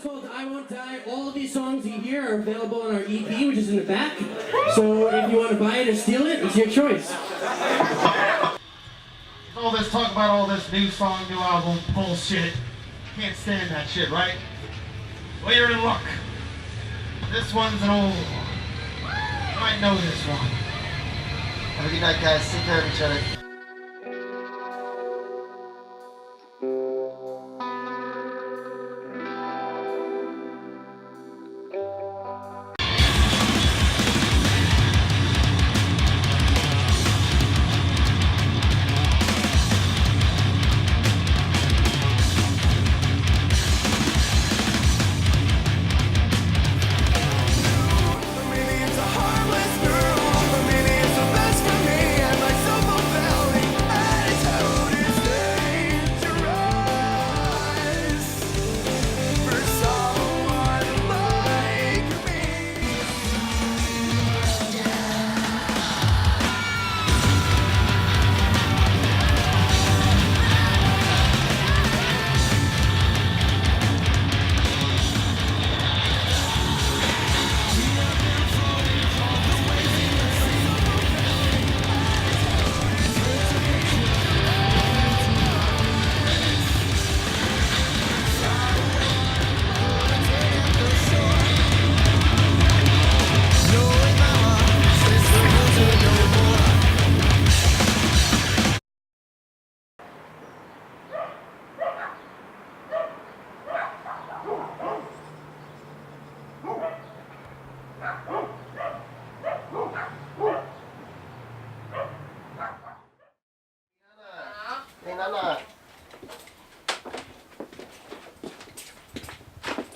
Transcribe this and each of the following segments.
called I Won't Die. All of these songs you hear are available on our EP, which is in the back. So if you want to buy it or steal it, it's your choice. All this talk about all this new song, new album bullshit. Can't stand that shit, right? Well, you're in luck. This one's an old one. You might know this one. Have a good night, guys. Take care of each other.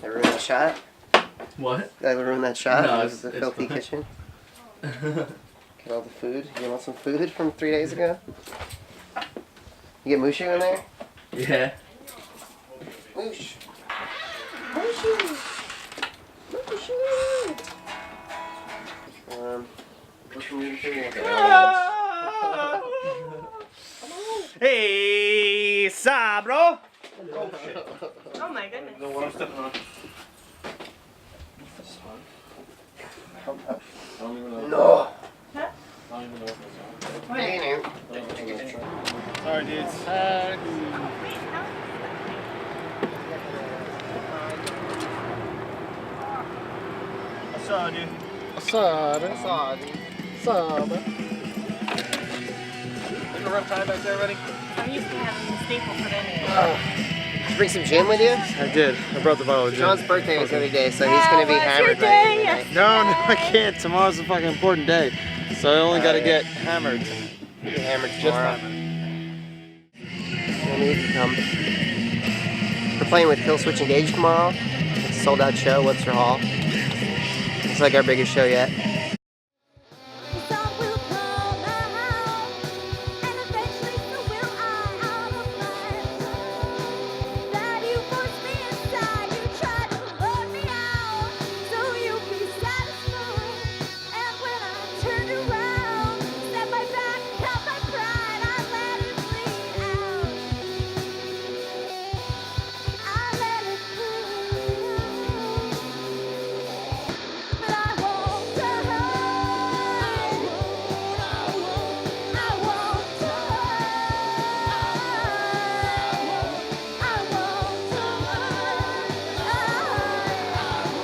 Did I ruin that shot? What? Did I ruin that shot? No, It was the filthy fine. kitchen. Get all the food. You want some food from 3 days ago? You get Mushu in there? Yeah. Moosh. Mushu. Mushu. What's from you Hey, sabro! Oh shit. Oh my goodness. The one I'm stepping on. I don't even know. No. Huh? I don't even know if Hey, it's Sorry, dudes. What's up, dude? What's up? What's up? What's up? There's a rough time back there, buddy? I'm used to having the staple put in. Did you bring some gin with you? I did. I brought the bottle of gin. John's birthday was the other day, so he's gonna be hammered by the end of the night. No, I can't. Tomorrow's a fucking important day. So I only gotta yeah. get hammered. Be hammered Just tomorrow. hammered. I need to come. We're playing with Killswitch Engage tomorrow. It's a sold out show, Webster Hall. It's like our biggest show yet.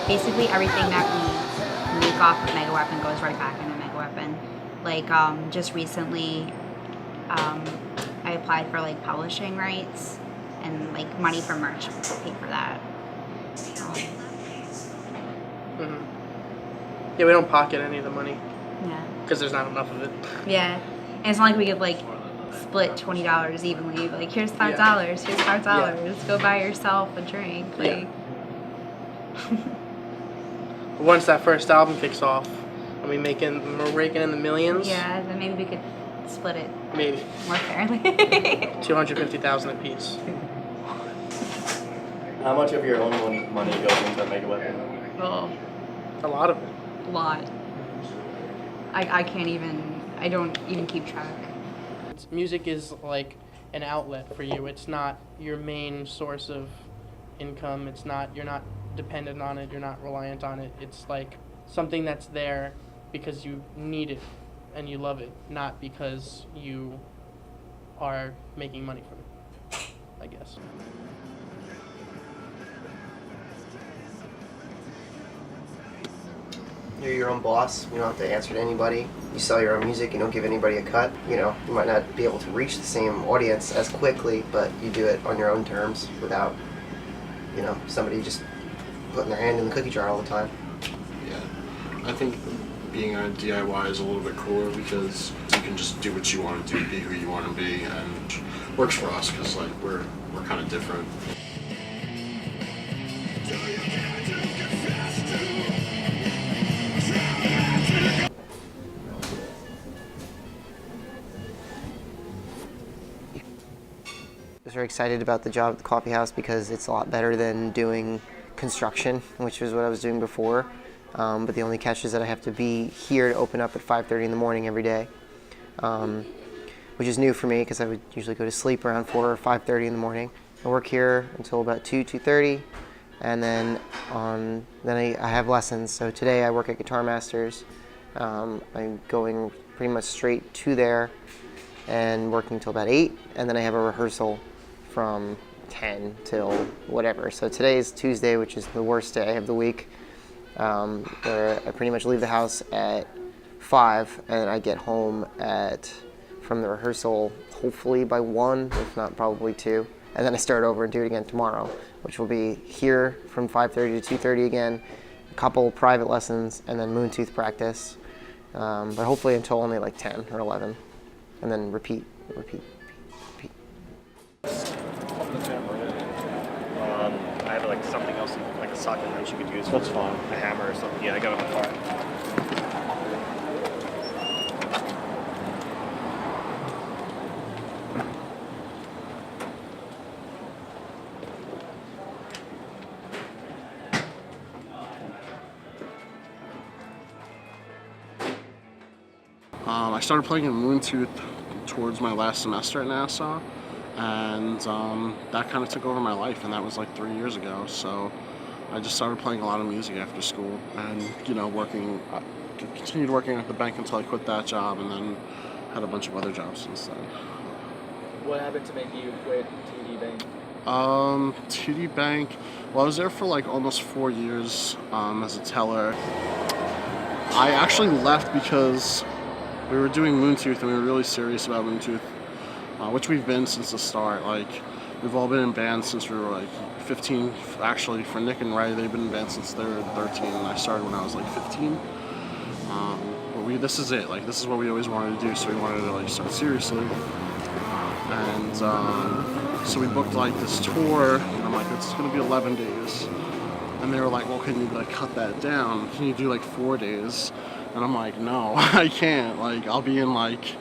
Basically everything that we make off of Mega Weapon goes right back into Mega Weapon. Like just recently I applied for like publishing rights and like money for merch paid for that. Yeah, we don't pocket any of the money Yeah. because there's not enough of it. Yeah. And it's not like we could like split $20 evenly. Like here's $5, here's $5. Go buy yourself a drink. Like Once that first album kicks off, and we're raking in the millions. yeah, then maybe we could split it Maybe more fairly. 250,000 a piece. How much of your own money goes into Mega Weapon? Oh, A lot of it. a lot. I can't even, I don't even keep track. Music is like an outlet for you. It's not your main source of income. It's not, you're not dependent on it. You're not reliant on it. It's like something that's there because you need it and you love it, not because you are making money from it, I guess. You're your own boss. You don't have to answer to anybody. You sell your own music. You don't give anybody a cut. You know, you might not be able to reach the same audience as quickly, but you do it on your own terms without, you know, somebody just putting their hand in the cookie jar all the time. Yeah, I think being a DIY is a little bit cooler because you can just do what you want to do, be who you want to be, and works for us because like we're kind of different. I was very excited about the job at the coffee house because it's a lot better than doing construction, which was what I was doing before. But the only catch is that I have to be here to open up at 5:30 in the morning every day, which is new for me because I would usually go to sleep around 4 or 5:30 in the morning. I work here until about 2:30, and then I have lessons. So today I work at Guitar Masters. I'm going pretty much straight to there and working till about 8, and then I have a rehearsal from 10 till whatever. So today is Tuesday, which is the worst day of the week, where I pretty much leave the house at 5 and I get home from the rehearsal hopefully by 1, if not probably 2, and then I start over and do it again tomorrow, which will be here from 5:30 to 2:30 again, a couple private lessons, and then Moontooth practice, but hopefully until only like 10 or 11, and then repeat. I have like something else, like a socket wrench you could use. That's fine. A hammer or something. Yeah, I got it in the car. I started playing in Moontooth towards my last semester at Nassau, and that kind of took over my life, and that was like 3 years ago. So I just started playing a lot of music after school, and you know, continued working at the bank until I quit that job, and then had a bunch of other jobs since then. What happened to make you quit TD Bank? TD Bank, well, I was there for like almost 4 years as a teller. I actually left because we were doing Moontooth and we were really serious about Moontooth, which we've been since the start. Like, we've all been in bands since we were like 15. Actually, for Nick and Ray, they've been in bands since they were 13, and I started when I was like 15. But this is it. Like, this is what we always wanted to do, so we wanted to like start seriously. And so we booked like this tour, and I'm like, it's gonna be 11 days. And they were like, well, can you like cut that down? Can you do like 4 days? And I'm like, no, I can't. Like, I'll be in like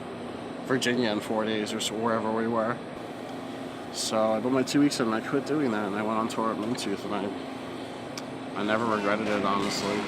Virginia in 4 days or so, wherever we were. So I put my 2 weeks in and I quit doing that, and I went on tour at Moontooth, and I never regretted it, honestly.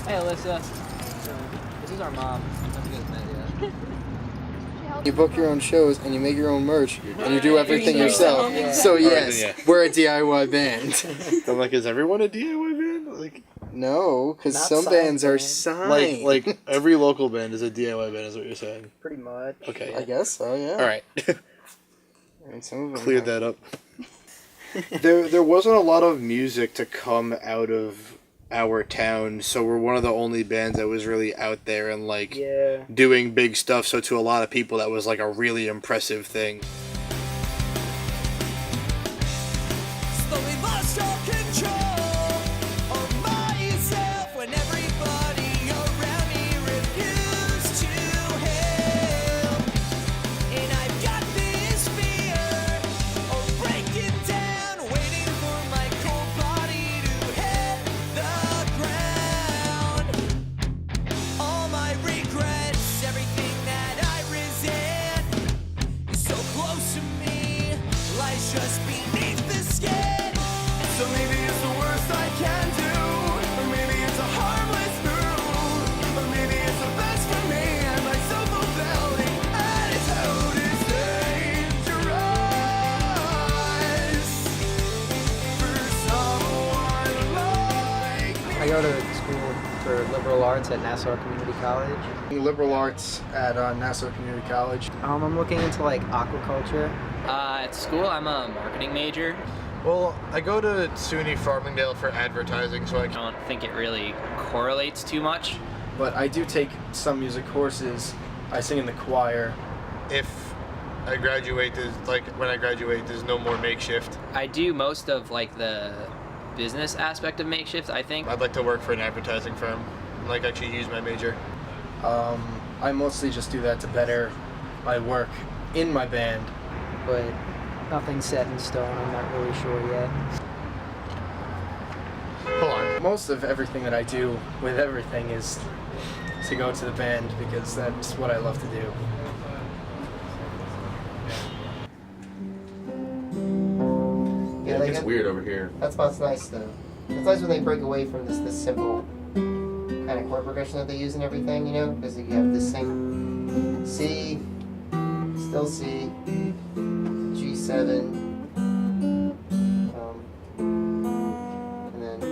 Hey Alyssa, this is our mom. I don't think you guys met yet. You book your own shows and you make your own merch and you do everything yourself. So yes, we're a DIY band. I'm like, is everyone a DIY band? Like, no, because some bands are signed. Like every local band is a DIY band, is what you're saying? Pretty much. Okay. I guess so. Yeah. All right. And some of them cleared that up. There wasn't a lot of music to come out of our town, so we're one of the only bands that was really out there and like doing big stuff. So to a lot of people, that was like a really impressive thing. Slowly lost all control of myself. I go to school for liberal arts at Nassau Community College. Liberal arts at Nassau Community College. I'm looking into like aquaculture. At school, I'm a marketing major. Well, I go to SUNY Farmingdale for advertising, so I don't think it really correlates too much. But I do take some music courses. I sing in the choir. If I graduate, when I graduate, there's no more makeshift. I do most of like the business aspect of makeshift, I think. I'd like to work for an advertising firm, like actually use my major. I mostly just do that to better my work in my band. But nothing's set in stone, I'm not really sure yet. Hold on. Most of everything that I do with everything is to go to the band because that's what I love to do. Yeah, like it's weird over here. That's what's nice though. It's nice when they break away from this simple kind of chord progression that they use and everything, you know? Because you have this thing, C, still C, G7, and then...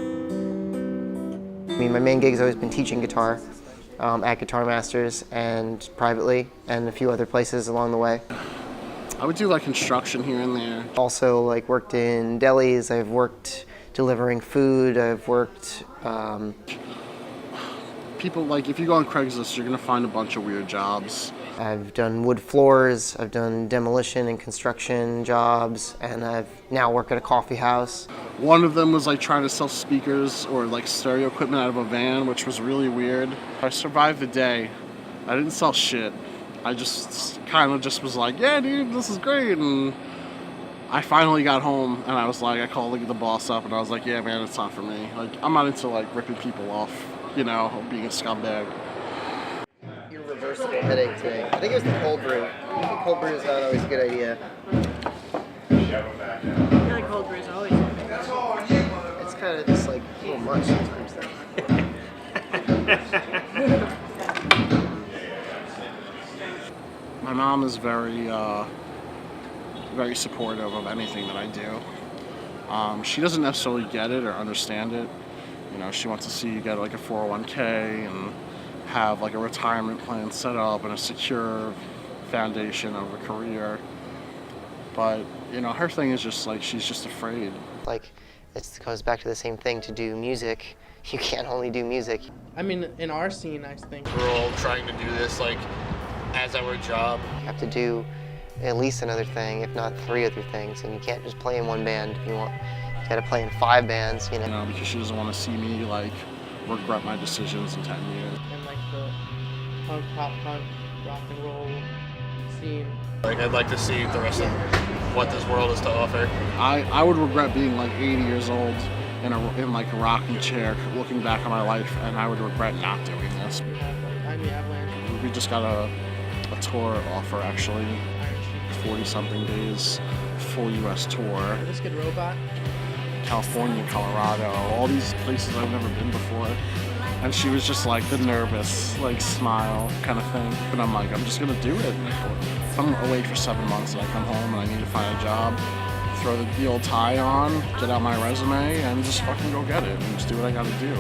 I mean, my main gig has always been teaching guitar at Guitar Masters and privately and a few other places along the way. I would do like construction here and there. Also like worked in delis, I've worked delivering food, I've worked... People, like, if you go on Craigslist, you're gonna find a bunch of weird jobs. I've done wood floors, I've done demolition and construction jobs, and I've now work at a coffee house. One of them was like trying to sell speakers or like stereo equipment out of a van, which was really weird. I survived the day. I didn't sell shit. I just kind of just was like, yeah, dude, this is great. And I finally got home and I was like, I called the boss up and I was like, yeah, man, it's not for me. Like, I'm not into like ripping people off, you know, being a scumbag. Irreversible headache today. I think it was the cold brew. I think cold brew is not always a good idea. I feel like cold brew is always good. It's kind of just like a little much sometimes though. My mom is very supportive of anything that I do. She doesn't necessarily get it or understand it. You know, she wants to see you get like a 401k and have like a retirement plan set up and a secure foundation of a career. But, you know, her thing is just like, she's just afraid. Like, it goes back to the same thing. To do music, you can't only do music. I mean, in our scene, I think we're all trying to do this like as our job. You have to do at least another thing, if not 3 other things, and you can't just play in one band if you want. You gotta play in 5 bands, you know. You know, because she doesn't want to see me like regret my decisions in 10 years. in like the punk, pop punk, rock and roll scene. Like, I'd like to see the rest of what this world has to offer. I would regret being like 80 years old in like a rocking chair, looking back on my life, and I would regret not doing this. We have like I'm the Avalanche. We just got a tour offer actually, 40-something days, full U.S. tour. Let's get Robot. California, Colorado, all these places I've never been before. And she was just like the nervous, like smile kind of thing. But I'm like, I'm just gonna do it. If I'm away for 7 months and I come home and I need to find a job, throw the old tie on, get out my resume, and just fucking go get it and just do what I gotta do.